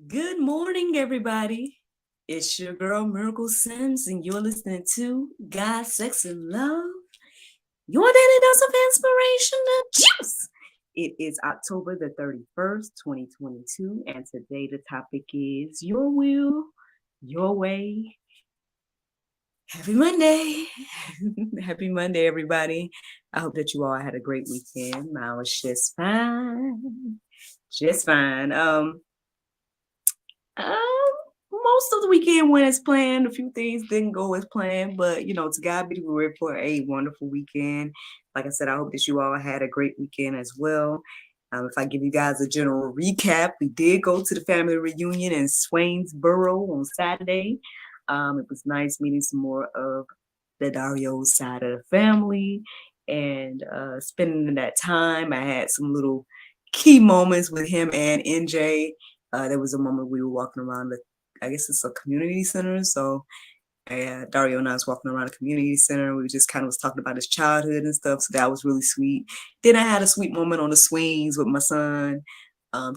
Good morning, everybody. It's your girl, Miracle Sims, and you're listening to God, Sex, and Love. Your daily dose of inspiration and juice. It is October the 31st, 2022, and today the topic is Your Will, Your Way. Happy Monday. Happy Monday, everybody. I hope that you all had a great weekend. Mine was just fine. Just fine. Um, Most of the weekend went as planned. A few things didn't go as planned, but to God be the glory for a wonderful weekend. Like I said, I hope that you all had a great weekend as well. If I give you guys a general recap, we did go to the family reunion in Swainsboro on Saturday. It was nice meeting some more of the Dario side of the family and spending that time. I had some little key moments with him and NJ. There was a moment we were walking around I guess it's a community center. So Dario and I was walking around a community center. We just kind of was talking about his childhood and stuff. So that was really sweet. Then I had a sweet moment on the swings with my son,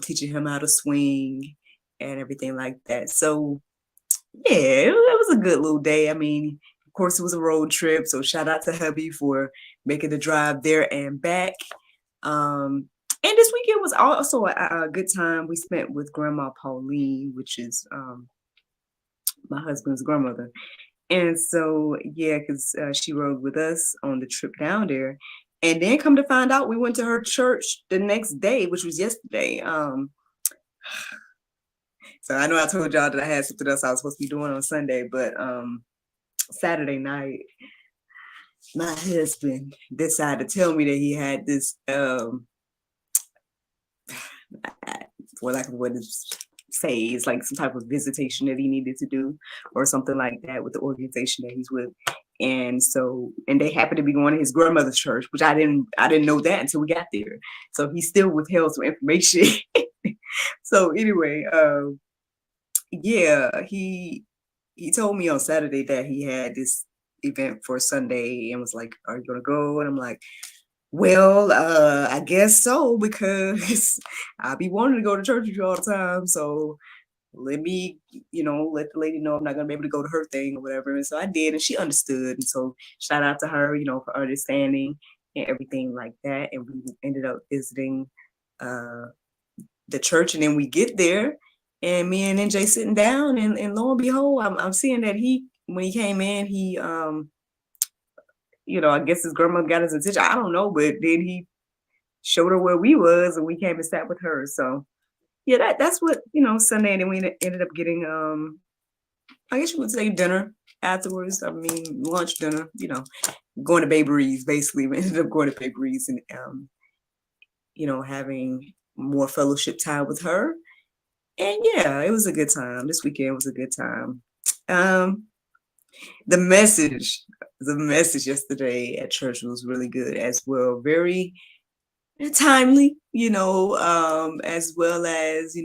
teaching him how to swing and everything like that. So yeah, it was a good little day. I mean, of course, it was a road trip. So shout out to hubby for making the drive there and back. And this weekend was also a good time we spent with Grandma Pauline, which is my husband's grandmother. And so, yeah, because she rode with us on the trip down there. And then come to find out, we went to her church the next day, which was yesterday. So I know I told y'all that I had something else I was supposed to be doing on Sunday, but Saturday night, my husband decided to tell me that he had this, for lack of what to say, it's like some type of visitation that he needed to do or something like that with the organization that he's with. And so, and they happened to be going to his grandmother's church, which I didn't know that until we got there. So he still withheld some information. So anyway, yeah, he told me on Saturday that he had this event for Sunday and was like, "Are you gonna go?" And I'm like, "Well, I guess so, because I be wanting to go to church with you all the time. So let me, let the lady know I'm not gonna be able to go to her thing or whatever." And so I did, and she understood. And so shout out to her, for understanding and everything like that. And we ended up visiting uh the church, and then we get there, and me and NJ sitting down, and lo and behold, I'm seeing that when he came in, he I guess his grandma got his attention. I don't know, but then he showed her where we was, and we came and sat with her. So yeah, that's what Sunday, and then we ended up getting I guess you would say dinner afterwards. I mean, lunch, dinner. Going to Baberies. Basically, we ended up going to Baberies and having more fellowship time with her. And yeah, it was a good time. This weekend was a good time. Um, the message, the message yesterday at church was really good as well. Very timely, as well as,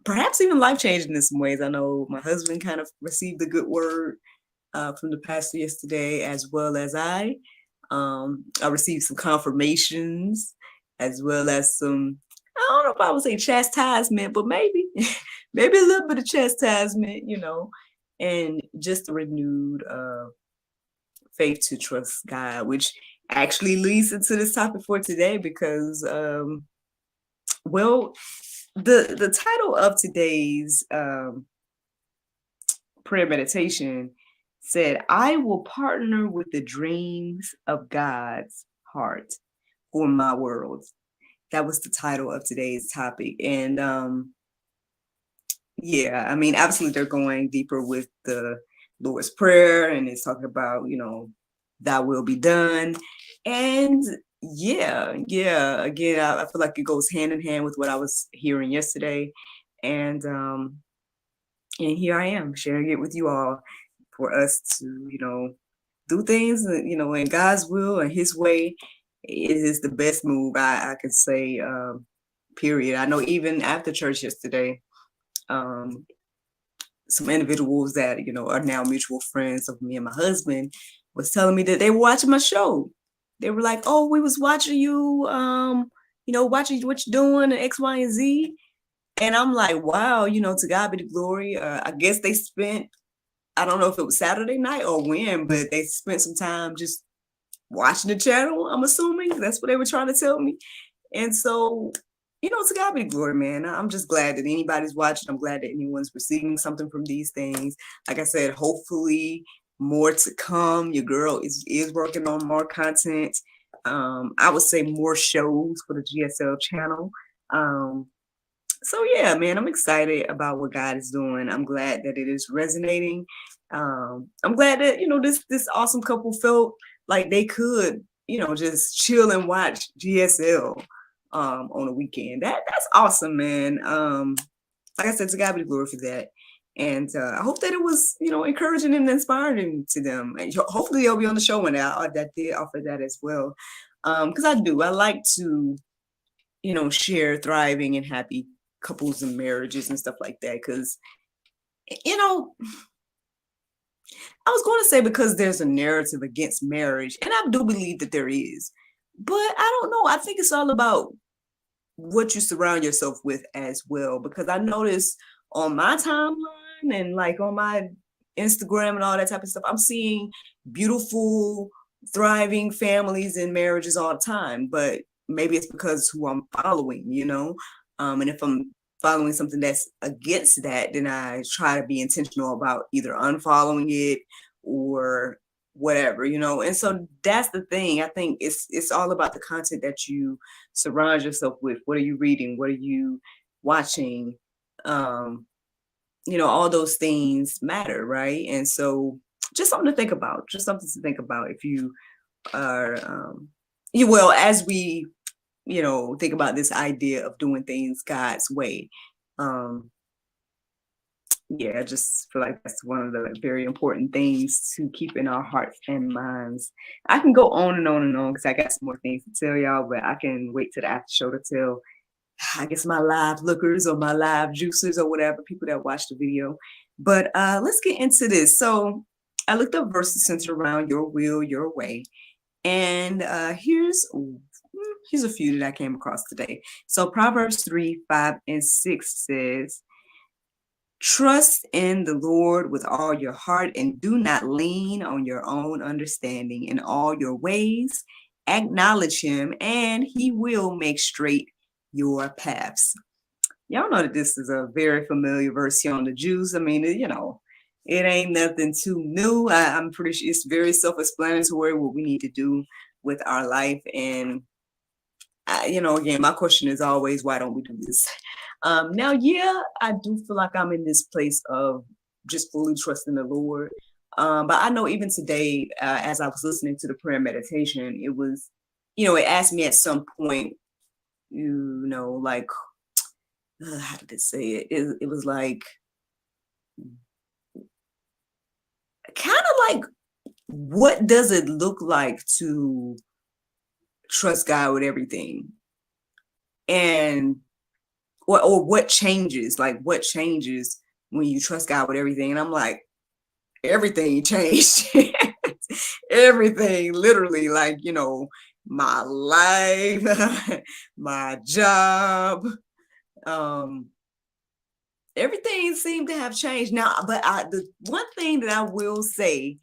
perhaps even life-changing in some ways. I know my husband kind of received a good word from the pastor yesterday, as well as I. I received some confirmations, as well as some, I don't know if I would say chastisement, but maybe, maybe a little bit of chastisement, and just a renewed faith to trust God, which actually leads into this topic for today because, well, the title of today's prayer meditation said, "I will partner with the dreams of God's heart for my world." That was the title of today's topic. And yeah, I mean, absolutely, they're going deeper with the Lord's Prayer, and it's talking about, thy will be done. And yeah, again, I feel like it goes hand in hand with what I was hearing yesterday. And here I am sharing it with you all for us to, do things, in God's will and his way. It is the best move I can say, period. I know even after church yesterday, some individuals that, are now mutual friends of me and my husband was telling me that they were watching my show. They were like, "Oh, we was watching you, watching what you're doing and X, Y, and Z." And I'm like, wow, to God be the glory. I guess they spent, I don't know if it was Saturday night or when, but they spent some time just watching the channel. I'm assuming that's what they were trying to tell me. And so, to God be the glory, man. I'm just glad that anybody's watching. I'm glad that anyone's receiving something from these things. Like I said, hopefully more to come. Your girl is working on more content. I would say more shows for the GSL channel. So yeah, man, I'm excited about what God is doing. I'm glad that it is resonating. I'm glad that this awesome couple felt like they could just chill and watch GSL on a weekend. That's awesome, man. Like I said, to God be the glory for that. And I hope that it was encouraging and inspiring to them. And hopefully they'll be on the show when that did offer that as well. Because I like to share thriving and happy couples and marriages and stuff like that. Because, I was going to say because there's a narrative against marriage, and I do believe that there is. But I don't know. I think it's all about what you surround yourself with as well. Because I notice on my timeline and like on my Instagram and all that type of stuff, I'm seeing beautiful, thriving families and marriages all the time. But maybe it's because who I'm following, and if I'm following something that's against that, then I try to be intentional about either unfollowing it or whatever, and so that's the thing. I think it's all about the content that you surround yourself with. What are you reading? What are you watching? All those things matter, right? And so just something to think about, if you are as we think about this idea of doing things God's way. I just feel like that's one of the very important things to keep in our hearts and minds. I can go on and on and on because I got some more things to tell y'all, but I can wait till the after show to tell, I guess, my live lookers or my live juicers or whatever, people that watch the video. But let's get into this. So I looked up verses centered around your will, your way. And here's a few that I came across today. So Proverbs 3, 5, and 6 says, trust in the Lord with all your heart and do not lean on your own understanding. In all your ways, acknowledge him and he will make straight your paths. Y'all know that this is a very familiar verse here on the Jews. I mean, it ain't nothing too new. I'm pretty sure it's very self-explanatory what we need to do with our life. And again, my question is always, why don't we do this? Now, I do feel like I'm in this place of just fully trusting the Lord. But I know even today, as I was listening to the prayer meditation, it was, it asked me at some point, like, how did it say it? It was like, kind of like, what does it look like to trust God with everything? And or what changes when you trust God with everything? And I'm like, everything changed. Everything, literally, like, my life, my job, everything seemed to have changed now. But the one thing that I will say,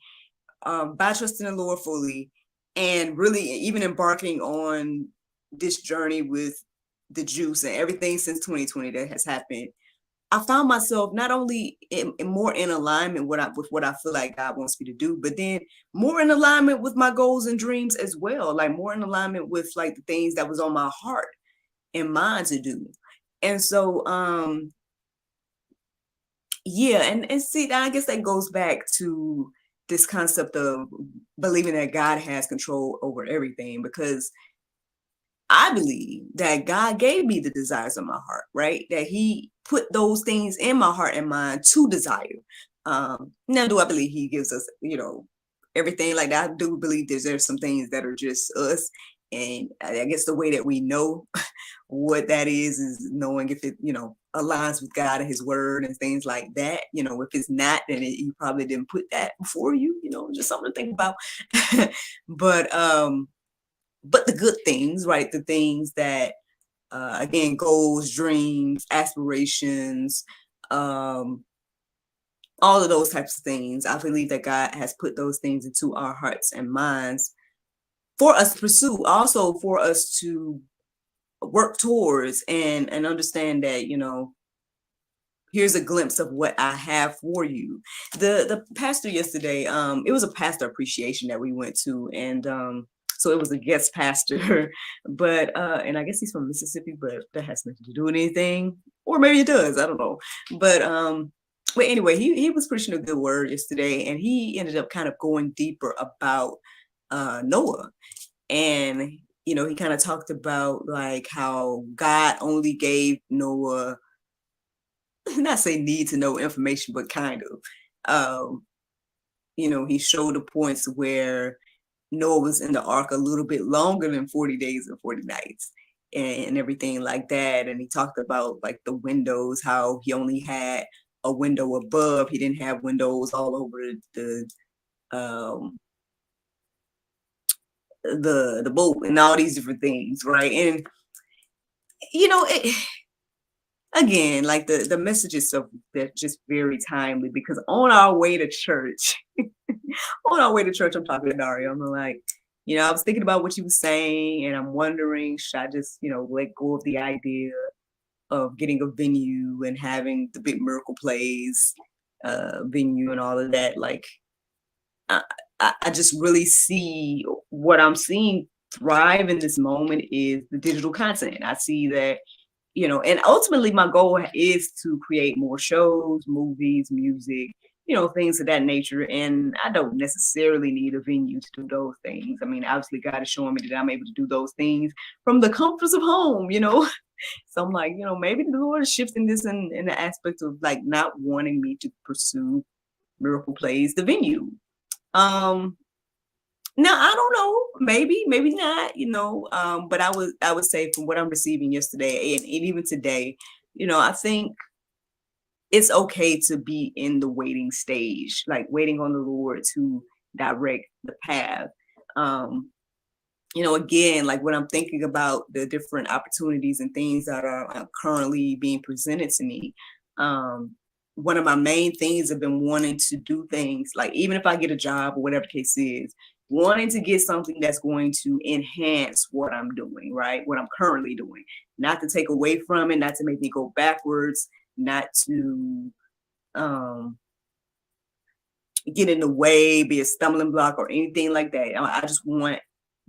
by trusting the Lord fully and really even embarking on this journey with the juice and everything since 2020 that has happened, I found myself not only more in alignment with what I feel like God wants me to do, but then more in alignment with my goals and dreams as well, like more in alignment with like the things that was on my heart and mind to do. And so, and see, I guess that goes back to this concept of believing that God has control over everything, because I believe that God gave me the desires of my heart, right? That he put those things in my heart and mind to desire. Now, do I believe he gives us, everything like that? I do believe there's some things that are just us. And I guess the way that we know what that is knowing if it, aligns with God and his word and things like that. If it's not, then he probably didn't put that before you, just something to think about. But the good things, right? The things that again, goals, dreams, aspirations, all of those types of things. I believe that God has put those things into our hearts and minds for us to pursue, also for us to work towards, and understand that, here's a glimpse of what I have for you. The pastor yesterday, it was a pastor appreciation that we went to, and so it was a guest pastor, but and I guess he's from Mississippi, but that has nothing to do with anything, or maybe it does, I don't know. But anyway, he was preaching a good word yesterday, and he ended up kind of going deeper about Noah. And he kind of talked about like how God only gave Noah, not say need to know information, but kind of. He showed the points where Noah was in the ark a little bit longer than 40 days and 40 nights and everything like that. And he talked about like the windows, how he only had a window above. He didn't have windows all over the boat and all these different things, right? And again, like the messages of that just very timely, because on our way to church, I'm talking to Dario. I'm like, I was thinking about what you were saying, and I'm wondering, should I just, let go of the idea of getting a venue and having the big miracle plays venue and all of that? Like, I just really see what I'm seeing thrive in this moment is the digital content. I see that, and ultimately my goal is to create more shows, movies, music, things of that nature. And I don't necessarily need a venue to do those things. I mean, obviously God is showing me that I'm able to do those things from the comforts of home, So I'm like, maybe the Lord is shifting this in the aspect of like not wanting me to pursue miracle plays, the venue. Now I don't know, maybe not, but I would say from what I'm receiving yesterday and even today, I think it's okay to be in the waiting stage, like waiting on the Lord to direct the path. Again, like when I'm thinking about the different opportunities and things that are currently being presented to me, one of my main things have been wanting to do things like, even if I get a job or whatever the case is, wanting to get something that's going to enhance what I'm doing, right? What I'm currently doing, not to take away from it, not to make me go backwards, not to get in the way, be a stumbling block or anything like that. I just want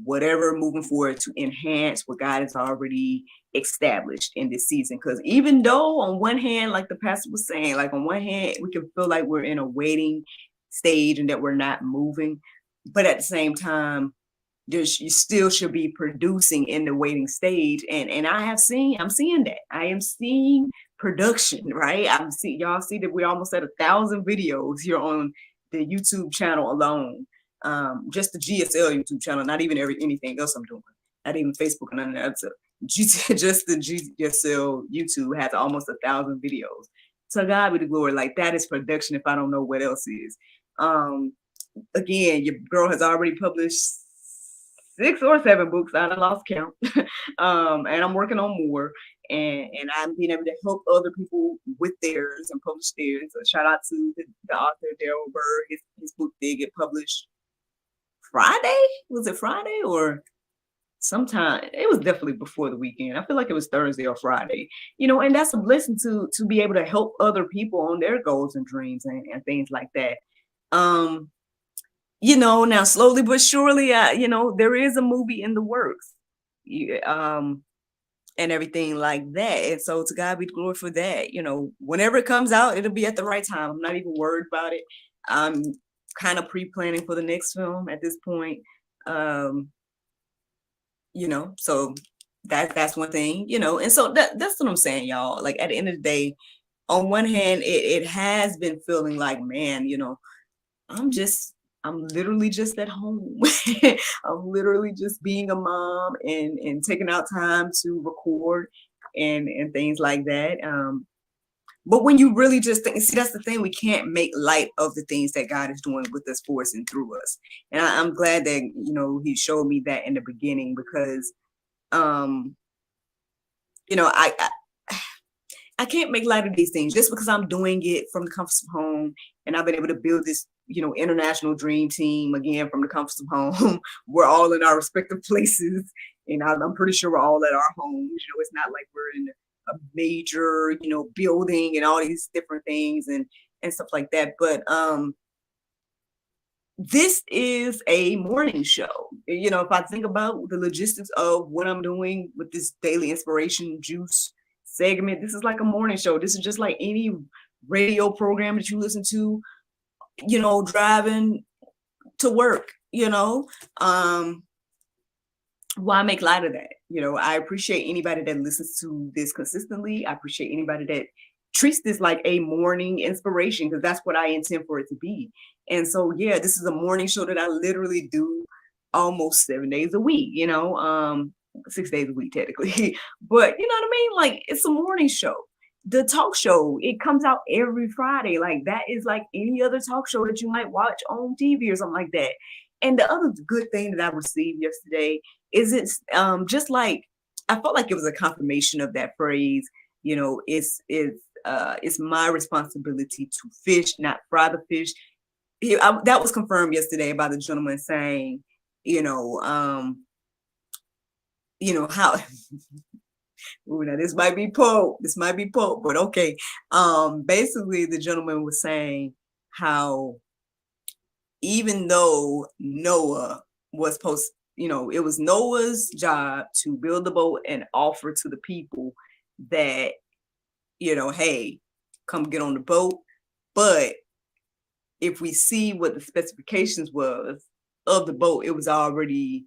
whatever moving forward to enhance what God has already established in this season. Because even though on one hand, like the pastor was saying, like on one hand, we can feel like we're in a waiting stage and that we're not moving, but at the same time, you still should be producing in the waiting stage. And I'm seeing that. I am seeing production, right? Y'all see that we're almost at 1,000 videos here on the YouTube channel alone. Just the GSL YouTube channel, not even anything else I'm doing. Not even Facebook and none of that. So just the GSL YouTube has almost 1,000 videos. So God be the glory. Like that is production if I don't know what else is. Again, your girl has already published 6 or 7 books. I lost count. And I'm working on more. And I'm being able to help other people with theirs and publish theirs. So shout out to the author, Daryl Bird. His book did get published Friday. Was it Friday or sometime? It was definitely before the weekend. I feel like it was Thursday or Friday. And that's a blessing to be able to help other people on their goals and dreams and things like that. Now slowly but surely, there is a movie in the works. And everything like that. And so to God be the glory for that. Whenever it comes out, it'll be at the right time. I'm not even worried about it. I'm kind of pre-planning for the next film at this point. So that's one thing, and so that's what I'm saying, y'all. Like at the end of the day, on one hand, it has been feeling like, man, I'm literally just at home. I'm literally just being a mom and taking out time to record and things like that. But when you really just think, see, that's the thing, we can't make light of the things that God is doing with us, for us, and through us. And I'm glad that, he showed me that in the beginning, because I can't make light of these things just because I'm doing it from the comforts of home, and I've been able to build this, international dream team again from the comforts of home. We're all in our respective places, and I'm pretty sure we're all at our homes. It's not like we're in a major, building and all these different things and stuff like that. But this is a morning show. If I think about the logistics of what I'm doing with this daily inspiration juice segment, this is like a morning show. This is just like any radio program that you listen to, driving to work, why make light of that? I appreciate anybody that listens to this consistently. I appreciate anybody that treats this like a morning inspiration, because that's what I intend for it to be. And so, yeah, this is a morning show that I literally do almost 7 days a week, 6 days a week technically. But you know what I mean? Like, it's a morning show. The talk show, it comes out every Friday. Like, that is like any other talk show that you might watch on TV or something like that. And the other good thing that I received yesterday is it's just like, I felt like it was a confirmation of that phrase, it's my responsibility to fish, not fry the fish. That was confirmed yesterday by the gentleman saying, how now this might be Pope, but okay. Basically the gentleman was saying how even though Noah was supposed, it was Noah's job to build the boat and offer to the people that, hey, come get on the boat. But if we see what the specifications was of the boat, it was already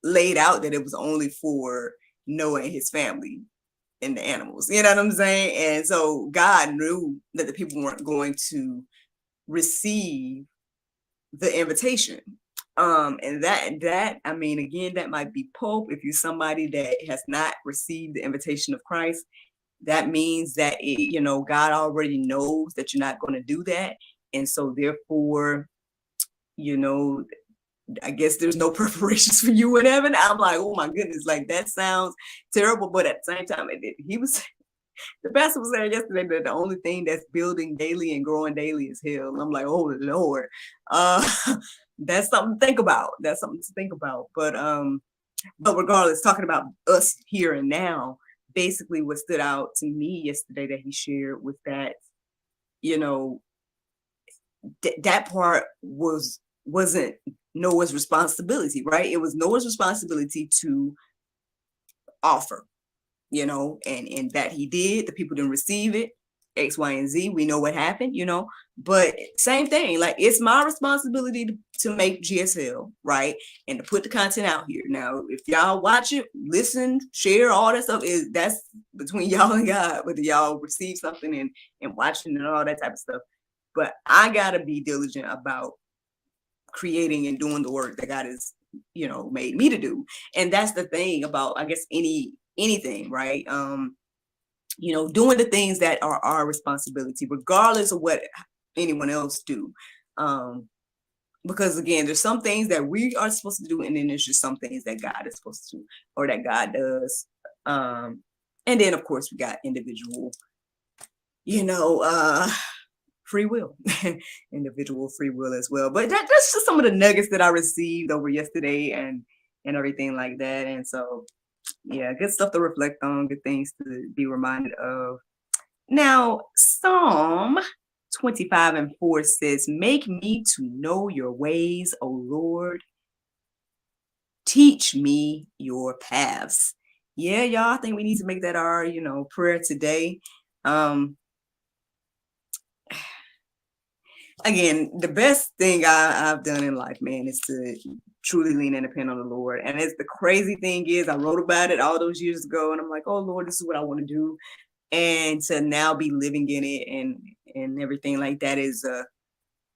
laid out that it was only for Noah and his family and the animals. You know what I'm saying? And so God knew that the people weren't going to receive the invitation. And that I mean, again, that might be Pope. If you're somebody that has not received the invitation of Christ, that means that God already knows that you're not going to do that. And so therefore, I guess there's no preparations for you in heaven. I'm like, oh my goodness, like that sounds terrible. But at the same time, the pastor was saying yesterday that the only thing that's building daily and growing daily is hell. And I'm like, oh Lord, that's something to think about. But regardless, talking about us here and now, basically what stood out to me yesterday that he shared was that, that part wasn't Noah's responsibility, right? It was Noah's responsibility to offer, and that he did. The people didn't receive it, X, Y, and Z. We know what happened, but same thing. Like, it's my responsibility to make GSL, right? And to put the content out here. Now, if y'all watch it, listen, share, all that stuff, that's between y'all and God, whether y'all receive something and watching and all that type of stuff. But I gotta be diligent about creating and doing the work that God has, made me to do. And that's the thing about, I guess, anything, right? Doing the things that are our responsibility, regardless of what anyone else do. Because again, there's some things that we are supposed to do, and then there's just some things that God is supposed to do, or that God does. And then of course we got individual, free will, individual free will as well. But that's just some of the nuggets that I received over yesterday and everything like that. And so, yeah, good stuff to reflect on, good things to be reminded of. Now, Psalm 25:4 says, "Make me to know your ways, O Lord. Teach me your paths." Yeah, y'all, I think we need to make that our, prayer today. Again, the best thing I've done in life, man, is to truly lean and depend on the Lord. And it's the crazy thing is, I wrote about it all those years ago, and I'm like, oh Lord, this is what I want to do. And to now be living in it and everything like that is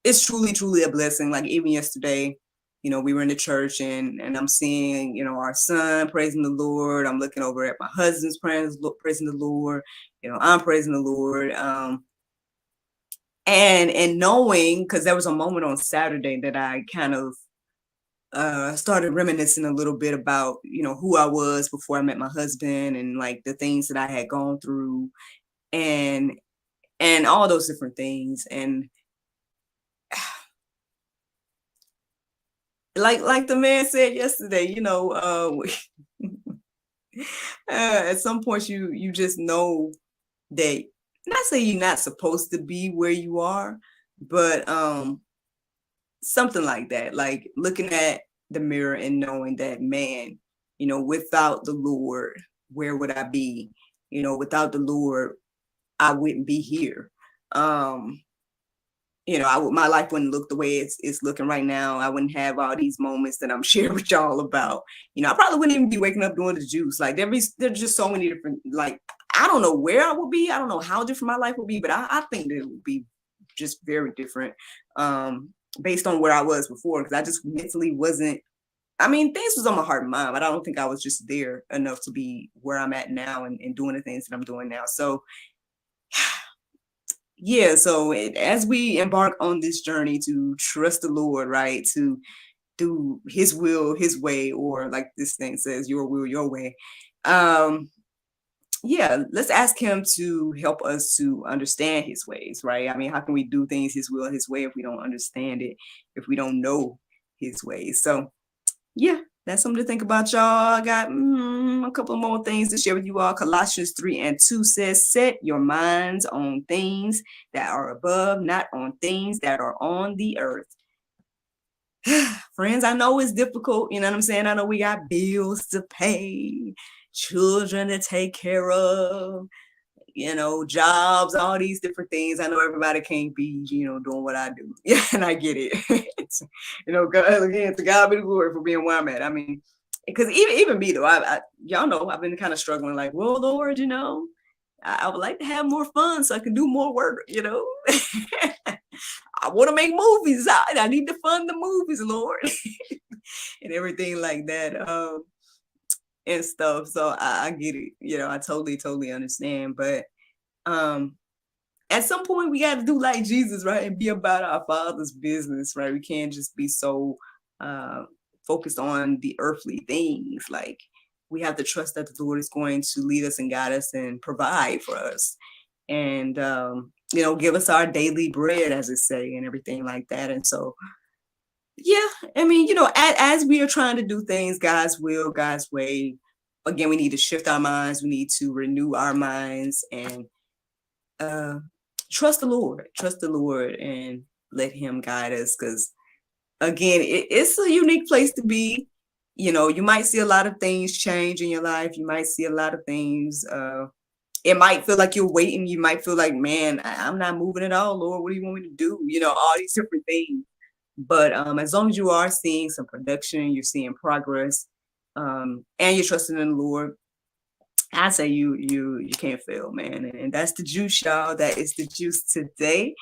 it's truly a blessing. Like, even yesterday, we were in the church and I'm seeing, our son praising the Lord. I'm looking over at my husband's praising the Lord. I'm praising the Lord. And knowing, because there was a moment on Saturday that I kind of started reminiscing a little bit about, who I was before I met my husband, and like the things that I had gone through, and all those different things. And like the man said yesterday, at some point you just know that, not say you're not supposed to be where you are, but something like that, like looking at the mirror and knowing that, man, without the Lord, where would I be? Without the Lord, I wouldn't be here. My life wouldn't look the way it's looking right now. I wouldn't have all these moments that I'm sharing with y'all about. I probably wouldn't even be waking up doing the juice. Like there's just so many different, like, I don't know where I would be. I don't know how different my life would be, but I think that it would be just very different, based on where I was before, because I just mentally wasn't. I mean, things was on my heart and mind, but I don't think I was just there enough to be where I'm at now, and doing the things that I'm doing now. So yeah, so as we embark on this journey to trust the Lord, right, to do his will his way, or like this thing says, your will your way, yeah, let's ask him to help us to understand his ways, right? I mean, how can we do things his will his way if we don't understand it, if we don't know his ways? So yeah, that's something to think about, y'all. I got a couple more things to share with you all. Colossians 3:2 says, set your minds on things that are above, not on things that are on the earth. Friends, I know it's difficult. You know what I'm saying? I know we got bills to pay, children to take care of, jobs, all these different things. I know everybody can't be, doing what I do. Yeah, and I get it. God, again, to God be the glory for being where I'm at. I mean, because even me though, y'all know I've been kind of struggling. Like, well, Lord, I would like to have more fun so I can do more work. I want to make movies. I need to fund the movies, Lord, and everything like that. And stuff. So I get it. I totally understand. But at some point we got to do like Jesus, right? And be about our Father's business, right? We can't just be so focused on the earthly things. Like, we have to trust that the Lord is going to lead us and guide us and provide for us. And, give us our daily bread, as it say, and everything like that. And so, yeah, I mean, as we are trying to do things God's will, God's way, again, we need to shift our minds. We need to renew our minds and trust the Lord and let him guide us. Because again, it's a unique place to be. You might see a lot of things change in your life. You might see a lot of things. It might feel like you're waiting. You might feel like, man, I'm not moving at all, Lord. What do you want me to do? All these different things. But as long as you are seeing some production, you're seeing progress, and you're trusting in the Lord, I say you can't fail, man. And that's the juice, y'all. That is the juice today.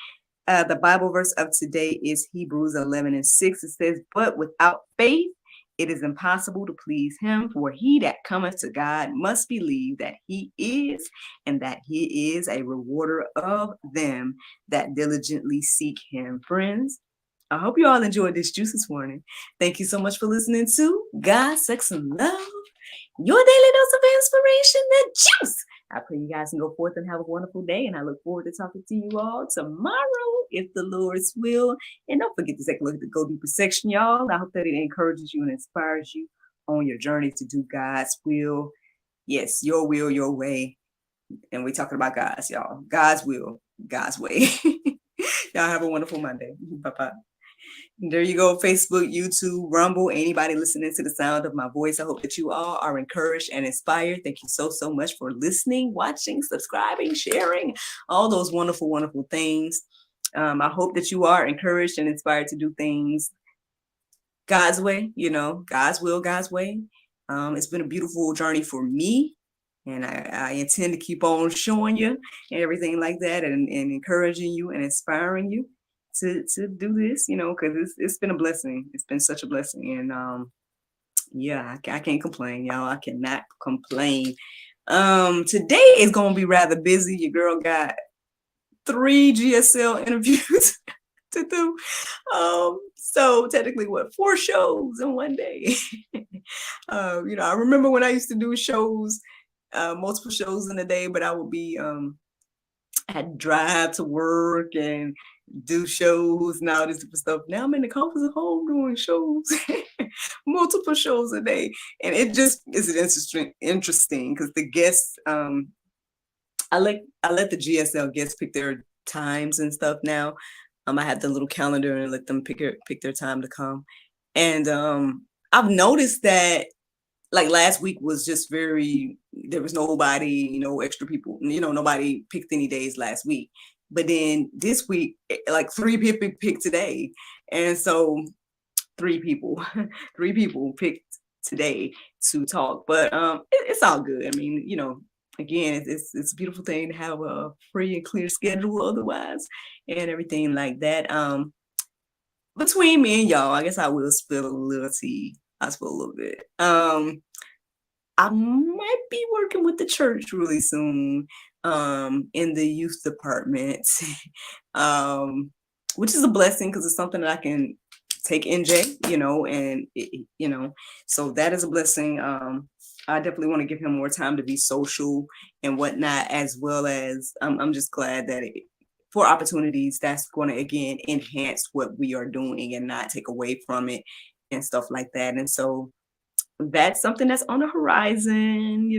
The Bible verse of today is Hebrews 11:6. It says, but without faith, it is impossible to please him, for he that cometh to God must believe that he is, and that he is a rewarder of them that diligently seek him. Friends, I hope you all enjoyed this juice this morning. Thank you so much for listening to God, Sex, and Love, your daily dose of inspiration, the juice. I pray you guys can go forth and have a wonderful day, and I look forward to talking to you all tomorrow, if the Lord's will. And don't forget to take a look at the Go Deeper section, y'all. I hope that it encourages you and inspires you on your journey to do God's will. Yes, your will, your way. And we're talking about God's, y'all. God's will, God's way. Y'all have a wonderful Monday. Bye-bye. There you go, Facebook, YouTube, Rumble, anybody listening to the sound of my voice. I hope that you all are encouraged and inspired. Thank you so much for listening, watching, subscribing, sharing, all those wonderful, wonderful things. I hope that you are encouraged and inspired to do things God's way, God's will, God's way. It's been a beautiful journey for me, and I intend to keep on showing you and everything like that, and encouraging you and inspiring you to do this, because it's been a blessing. It's been such a blessing. And yeah, I can't complain, y'all. I cannot complain. Today is gonna be rather busy. Your girl got 3 GSL interviews. to do. So technically, what, 4 shows in one day? I remember when I used to do shows, multiple shows in a day, but I would be I had to drive to work and do shows and all this different stuff. Now I'm in the comfort of home doing shows, multiple shows a day, and it just is interesting because the guests, I let the GSL guests pick their times and stuff now. I have the little calendar and let them pick their time to come, and I've noticed that like last week was just there was nobody, extra people, nobody picked any days last week. But then this week, like 3 people picked today. And so 3 people, 3 people picked today to talk. But it's all good. I mean, again, it's a beautiful thing to have a free and clear schedule otherwise and everything like that. Between me and y'all, I guess I will spill a little tea. I spill a little bit. I might be working with the church really soon, in the youth department, which is a blessing because it's something that I can take NJ, so that is a blessing. I definitely want to give him more time to be social and whatnot, as well as I'm just glad that for opportunities that's going to again enhance what we are doing and not take away from it and stuff like that. And so that's something that's on the horizon,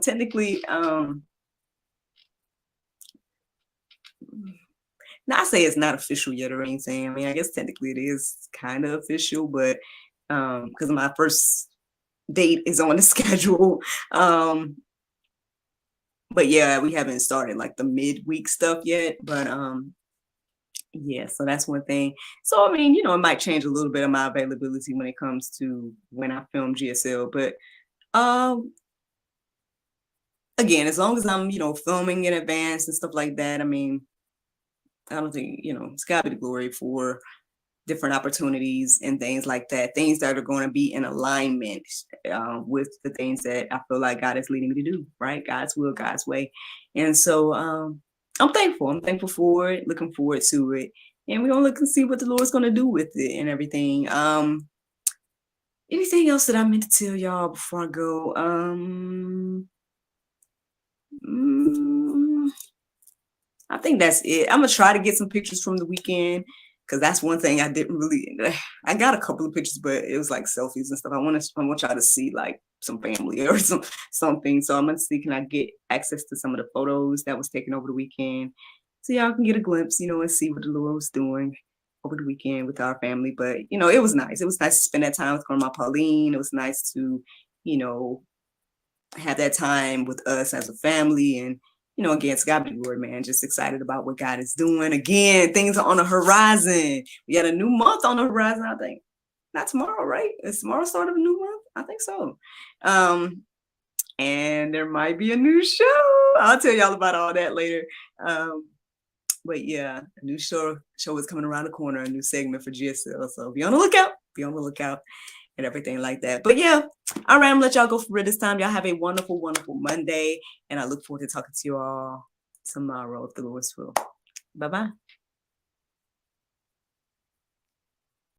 technically. Not say it's not official yet or anything. I mean, I guess technically it is kind of official, but because my first date is on the schedule. But yeah, we haven't started like the midweek stuff yet. But yeah, so that's one thing. So I mean, it might change a little bit of my availability when it comes to when I film GSL. But again, as long as I'm, filming in advance and stuff like that, I mean, I don't think, it's got to be the glory for different opportunities and things like that, things that are going to be in alignment with the things that I feel like God is leading me to do, right? God's will, God's way. And so I'm thankful. I'm thankful for it, looking forward to it. And we're going to look and see what the Lord's going to do with it and everything. Anything else that I meant to tell y'all before I go? I think that's it. I'm gonna try to get some pictures from the weekend because that's one thing I didn't really. I got a couple of pictures, but it was like selfies and stuff. I want y'all to see like some family or something. So I'm gonna see, can I get access to some of the photos that was taken over the weekend, so y'all can get a glimpse, and see what the Lord was doing over the weekend with our family. But it was nice. It was nice to spend that time with Grandma Pauline. It was nice to, have that time with us as a family. And again, it's God be the glory, man. Just excited about what God is doing. Again, things are on the horizon. We got a new month on the horizon, I think. Not tomorrow, right? Is tomorrow start of a new month? I think so. And there might be a new show. I'll tell y'all about all that later. But yeah, a new show is coming around the corner, a new segment for GSL. So be on the lookout. And everything like that. But yeah, all right, I'm gonna let y'all go for this time. Y'all have a wonderful, wonderful Monday. And I look forward to talking to you all tomorrow if the Lord's will. Bye-bye.